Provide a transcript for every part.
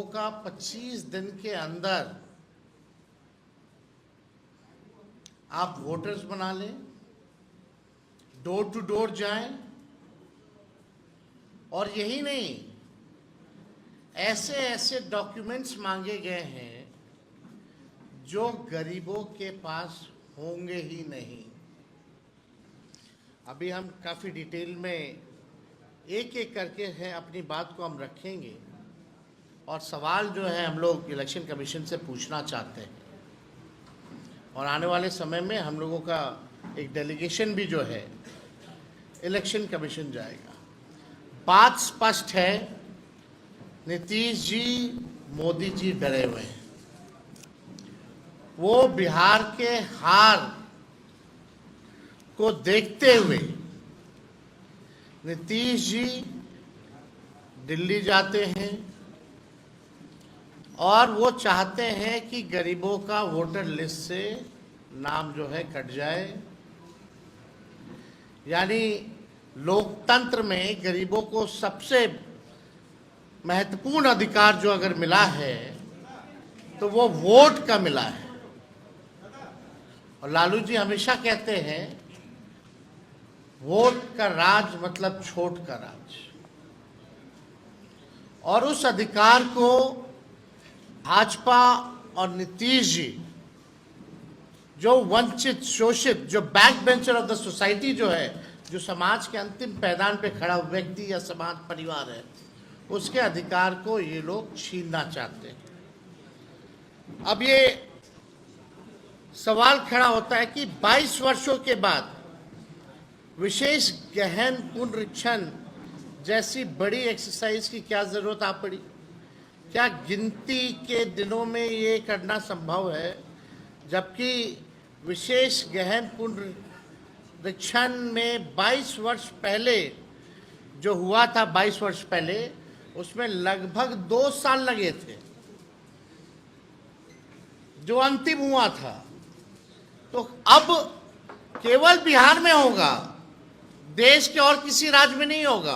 का 25 दिन के अंदर आप वोटर्स बना लें, डोर टू डोर जाएं, और यही नहीं, ऐसे ऐसे डॉक्यूमेंट्स मांगे गए हैं जो गरीबों के पास होंगे ही नहीं। अभी हम काफ़ी डिटेल में एक एक करके है अपनी बात को हम रखेंगे, और सवाल जो है हम लोग इलेक्शन कमीशन से पूछना चाहते हैं, और आने वाले समय में हम लोगों का एक डेलीगेशन भी जो है इलेक्शन कमीशन जाएगा। बात स्पष्ट है, नीतीश जी, मोदी जी डरे हुए हैं। वो बिहार के हार को देखते हुए नीतीश जी दिल्ली जाते हैं और वो चाहते हैं कि गरीबों का वोटर लिस्ट से नाम जो है कट जाए। यानी लोकतंत्र में गरीबों को सबसे महत्वपूर्ण अधिकार जो अगर मिला है तो वो वोट का मिला है। और लालू जी हमेशा कहते हैं वोट का राज मतलब छोट का राज, और उस अधिकार को भाजपा और नीतीश जी, जो वंचित, शोषित, जो back bencher of the society जो है, जो समाज के अंतिम पैदान पे खड़ा व्यक्ति या समाज परिवार है, उसके अधिकार को ये लोग छीनना चाहते हैं। अब ये सवाल खड़ा होता है कि 22 वर्षों के बाद विशेष गहन पुनरीक्षण जैसी बड़ी एक्सरसाइज की क्या जरूरत आ पड़ी? क्या गिनती के दिनों में ये करना संभव है? जबकि विशेष गहन पुनरीक्षण में 22 वर्ष पहले जो हुआ था, 22 वर्ष पहले उसमें लगभग 2 साल लगे थे जो अंतिम हुआ था। तो अब केवल बिहार में होगा, देश के और किसी राज्य में नहीं होगा,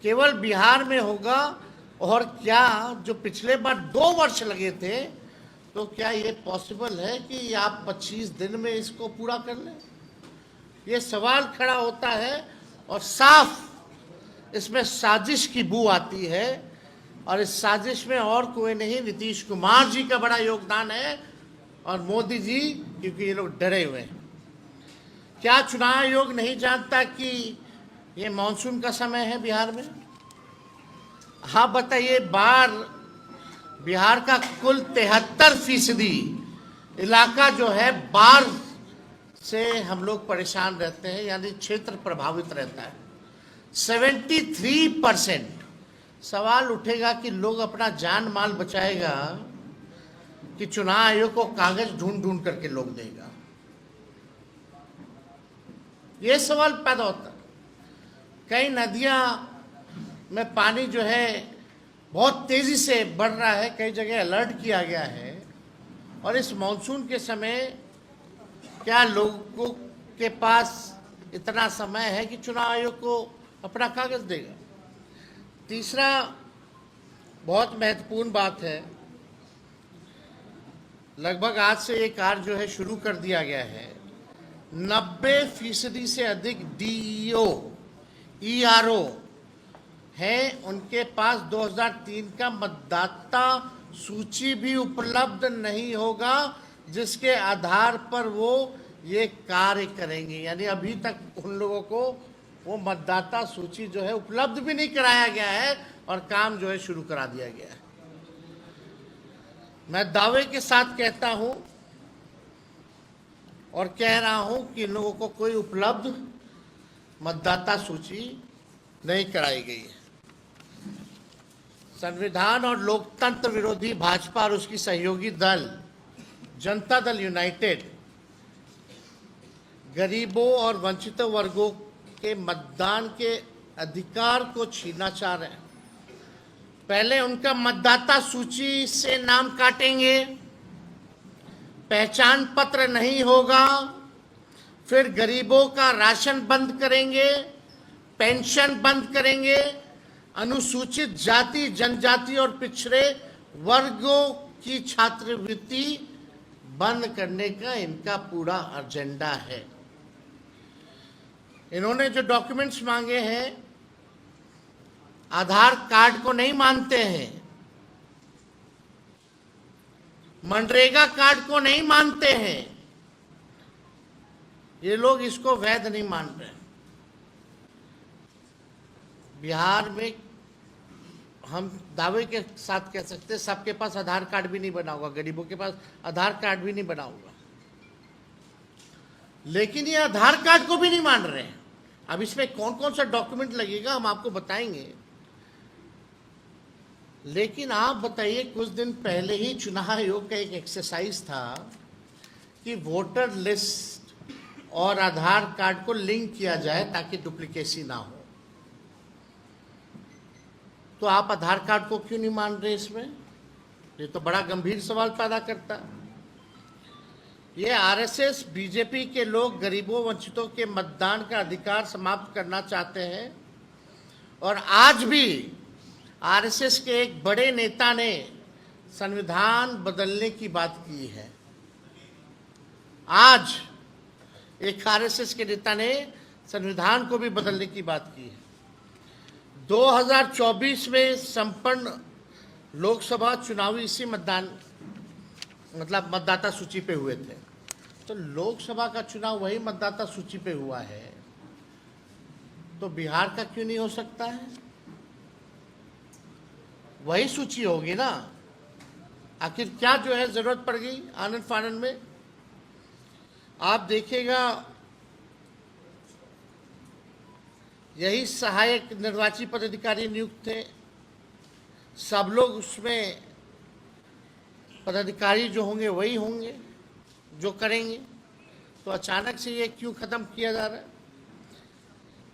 केवल बिहार में होगा। और क्या जो पिछले बार 2 वर्ष लगे थे, तो क्या ये पॉसिबल है कि आप 25 दिन में इसको पूरा कर लें? ये सवाल खड़ा होता है, और साफ इसमें साजिश की बू आती है। और इस साजिश में और कोई नहीं, नीतीश कुमार जी का बड़ा योगदान है और मोदी जी, क्योंकि ये लोग डरे हुए हैं। क्या चुनाव आयोग नहीं जानता कि ये मानसून का समय है बिहार में? हाँ बताइए, बार बिहार का कुल 73% इलाका जो है बाढ़ से हम लोग परेशान रहते हैं, यानी क्षेत्र प्रभावित रहता है। 73%। सवाल उठेगा कि लोग अपना जान माल बचाएगा कि चुनाव आयोग को कागज ढूंढ ढूंढ करके लोग देगा? ये सवाल पैदा होता है। कई नदियां में पानी जो है बहुत तेजी से बढ़ रहा है, कई जगह अलर्ट किया गया है। और इस मानसून के समय क्या लोगों के पास इतना समय है कि चुनाव आयोग को अपना कागज देगा? तीसरा बहुत महत्वपूर्ण बात है, लगभग आज से ये कार्य जो है शुरू कर दिया गया है। 90% से अधिक डीईओ, ईआरओ हैं, उनके पास 2003 का मतदाता सूची भी उपलब्ध नहीं होगा, जिसके आधार पर वो ये कार्य करेंगे। यानी अभी तक उन लोगों को वो मतदाता सूची जो है उपलब्ध भी नहीं कराया गया है, और काम जो है शुरू करा दिया गया है। मैं दावे के साथ कहता हूं और कह रहा हूं कि इन लोगों को कोई उपलब्ध मतदाता सूची नहीं कराई गई है। संविधान और लोकतंत्र विरोधी भाजपा और उसकी सहयोगी दल जनता दल यूनाइटेड गरीबों और वंचित वर्गों के मतदान के अधिकार को छीनना चाह रहे हैं। पहले उनका मतदाता सूची से नाम काटेंगे, पहचान पत्र नहीं होगा, फिर गरीबों का राशन बंद करेंगे, पेंशन बंद करेंगे, अनुसूचित जाति, जनजाति और पिछड़े वर्गों की छात्रवृत्ति बंद करने का इनका पूरा एजेंडा है। इन्होंने जो डॉक्यूमेंट्स मांगे हैं, आधार कार्ड को नहीं मानते हैं, मनरेगा कार्ड को नहीं मानते हैं, ये लोग इसको वैध नहीं मान रहे। बिहार में हम दावे के साथ कह सकते हैं सबके पास आधार कार्ड भी नहीं बना होगा, गरीबों के पास आधार कार्ड भी नहीं बना होगा, लेकिन ये आधार कार्ड को भी नहीं मान रहे हैं। अब इसमें कौन कौन सा डॉक्यूमेंट लगेगा हम आपको बताएंगे, लेकिन आप बताइए, कुछ दिन पहले ही चुनाव आयोग का एक एक्सरसाइज था कि वोटर लिस्ट और आधार कार्ड को लिंक किया जाए ताकि डुप्लीकेसी ना हो। तो आप आधार कार्ड को क्यों नहीं मान रहे इसमें? ये तो बड़ा गंभीर सवाल पैदा करता है। ये आरएसएस, बीजेपी के लोग गरीबों, वंचितों के मतदान का अधिकार समाप्त करना चाहते हैं। और आज भी आरएसएस के एक बड़े नेता ने संविधान बदलने की बात की है। आज एक आरएसएस के नेता ने संविधान को भी बदलने की बात की है। 2024 में संपन्न लोकसभा चुनाव इसी मतदाता सूची पे हुए थे। तो लोकसभा का चुनाव वही मतदाता सूची पे हुआ है, तो बिहार का क्यों नहीं हो सकता है? वही सूची होगी ना। आखिर क्या जो है जरूरत पड़ गई आनंद फानन में? आप देखिएगा, यही सहायक निर्वाची पदाधिकारी नियुक्त थे, सब लोग उसमें पदाधिकारी जो होंगे वही होंगे जो करेंगे। तो अचानक से ये क्यों खत्म किया जा रहा है?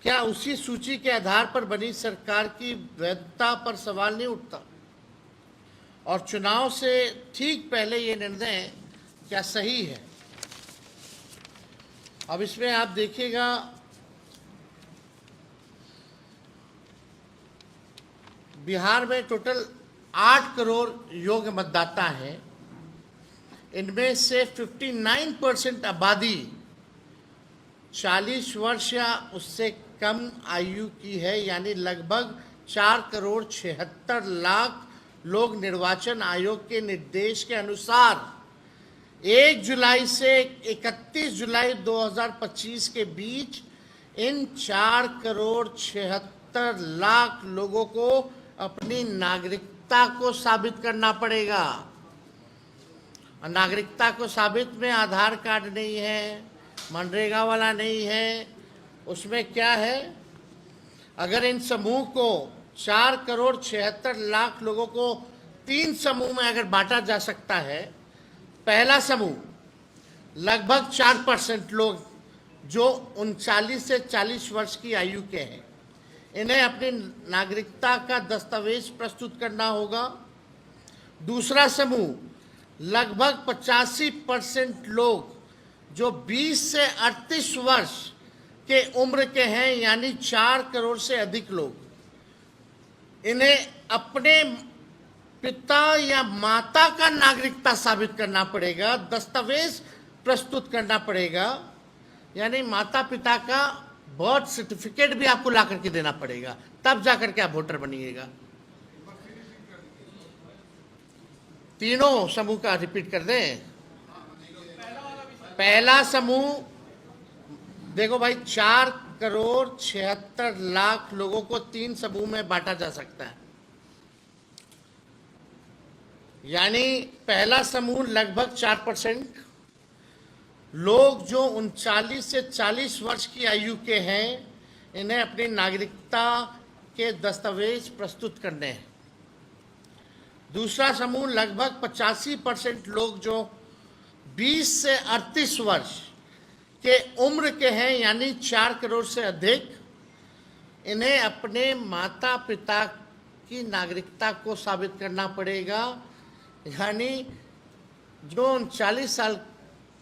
क्या उसी सूची के आधार पर बनी सरकार की वैधता पर सवाल नहीं उठता? और चुनाव से ठीक पहले ये निर्णय क्या सही है? अब इसमें आप देखिएगा, बिहार में टोटल 8 करोड़ योग्य मतदाता हैं। इनमें से 59% आबादी 40 वर्ष या उससे कम आयु की है, यानी लगभग 4,76,00,000 लोग निर्वाचन आयोग के निर्देश के अनुसार 1 जुलाई से 31 जुलाई 2025 के बीच इन 4,76,00,000 लोगों को अपनी नागरिकता को साबित करना पड़ेगा। और नागरिकता को साबित में आधार कार्ड नहीं है, मनरेगा वाला नहीं है, उसमें क्या है? अगर इन समूह को 4,76,00,000 लोगों को 3 समूह में अगर बांटा जा सकता है, पहला समूह लगभग 4% लोग जो 39 से 40 वर्ष की आयु के हैं, इन्हें अपनी नागरिकता का दस्तावेज प्रस्तुत करना होगा। दूसरा समूह लगभग 85% लोग जो 20 से 38 वर्ष के उम्र के हैं, यानी 4 करोड़ से अधिक लोग, इन्हें अपने पिता या माता का नागरिकता साबित करना पड़ेगा, दस्तावेज प्रस्तुत करना पड़ेगा। यानी माता पिता का बर्थ सर्टिफिकेट भी आपको ला करके देना पड़ेगा, तब जाकर के आप वोटर बनिएगा। तीनों समूह का रिपीट कर दें। पहला समूह देखो भाई, 4,76,00,000 लोगों को 3 समूह में बांटा जा सकता है। यानी पहला समूह लगभग 4% लोग जो 39 से 40 वर्ष की आयु के हैं, इन्हें अपनी नागरिकता के दस्तावेज प्रस्तुत करने हैं। दूसरा समूह लगभग 85% लोग जो 20 से 38 वर्ष के उम्र के हैं, यानी 4 करोड़ से अधिक, इन्हें अपने माता पिता की नागरिकता को साबित करना पड़ेगा। यानी जो 39 साल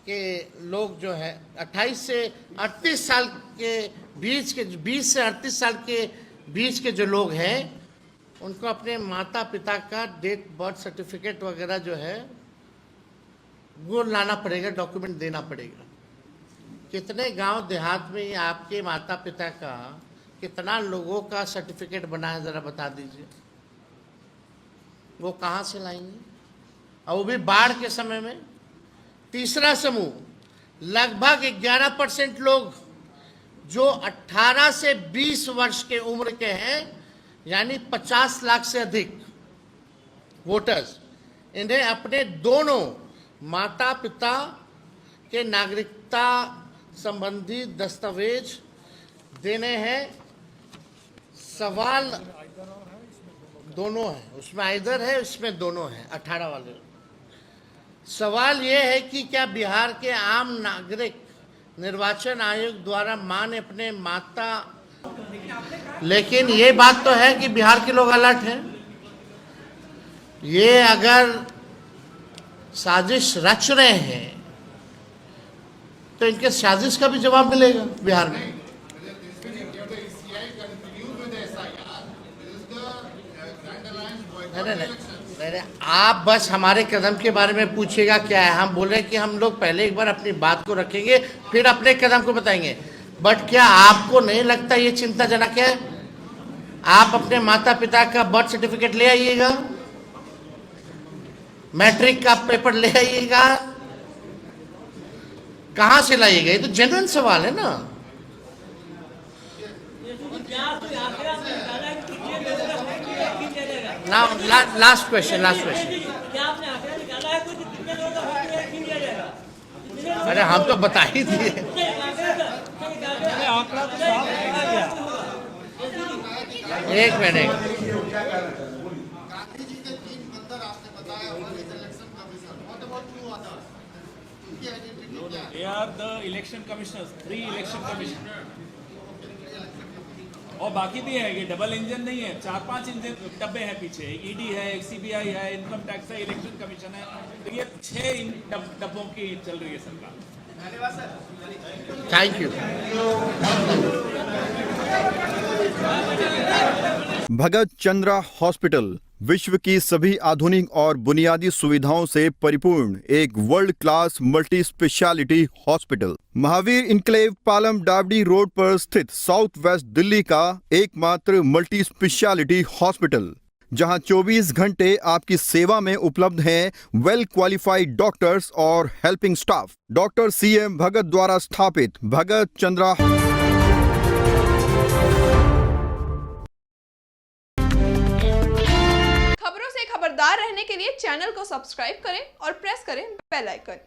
के लोग जो है 28 से 38 साल के बीच के, 20 से 38 साल के बीच के जो लोग हैं, उनको अपने माता पिता का डेट बर्थ सर्टिफिकेट वगैरह जो है वो लाना पड़ेगा, डॉक्यूमेंट देना पड़ेगा। कितने गांव देहात में आपके माता पिता का, कितना लोगों का सर्टिफिकेट बना है, ज़रा बता दीजिए। वो कहाँ से लाएंगे, और वो भी बाढ़ के समय में। तीसरा समूह, लगभग 11% लोग जो 18 से 20 वर्ष के उम्र के हैं, यानी 50 लाख से अधिक वोटर्स, इन्हें अपने दोनों माता पिता के नागरिकता संबंधी दस्तावेज देने हैं। सवाल दोनों है, उसमें आइदर है, उसमें दोनों है, 18 वाले। सवाल यह है कि क्या बिहार के आम नागरिक निर्वाचन आयोग द्वारा माने अपने माता, लेकिन ये बात तो है कि बिहार के लोग अलर्ट हैं। ये अगर साजिश रच रहे हैं तो इनके साजिश का भी जवाब मिलेगा बिहार में। नहीं, आप बस हमारे कदम के बारे में पूछिएगा क्या है। हम बोल रहे हैं कि हम लोग पहले एक बार अपनी बात को रखेंगे, फिर अपने कदम को बताएंगे। बट क्या आपको नहीं लगता ये चिंताजनक है? आप अपने माता पिता का बर्थ सर्टिफिकेट ले आइएगा, मैट्रिक का पेपर ले आइएगा, कहां से लाइएगा? ये तो जेन्युइन सवाल है ना। Last question. अरे हम तो बता ही दिए। एक minute, They are the election commissioners, 3 election commissioners. और बाकी भी है, ये डबल इंजन नहीं है, 4-5 इंजन डब्बे हैं पीछे। ईडी है, सीबीआई है, इनकम टैक्स है, इलेक्शन कमीशन है। तो ये 6 डब्बों की चल रही है सरकार। Thank you. Bhagat Chandra hospital विश्व की सभी आधुनिक और बुनियादी सुविधाओं से परिपूर्ण एक world class multi speciality hospital, Mahavir enclave Palam Dabri road पर स्थित साउथ वेस्ट दिल्ली का एकमात्र मल्टी स्पेशलिटी हॉस्पिटल, जहां 24 घंटे आपकी सेवा में उपलब्ध हैं वेल क्वालिफाइड डॉक्टर्स और हेल्पिंग स्टाफ। डॉक्टर CM भगत द्वारा स्थापित भगत चंद्रा खबरों से खबरदार रहने के लिए चैनल को सब्सक्राइब करें और प्रेस करें बेल आइकन।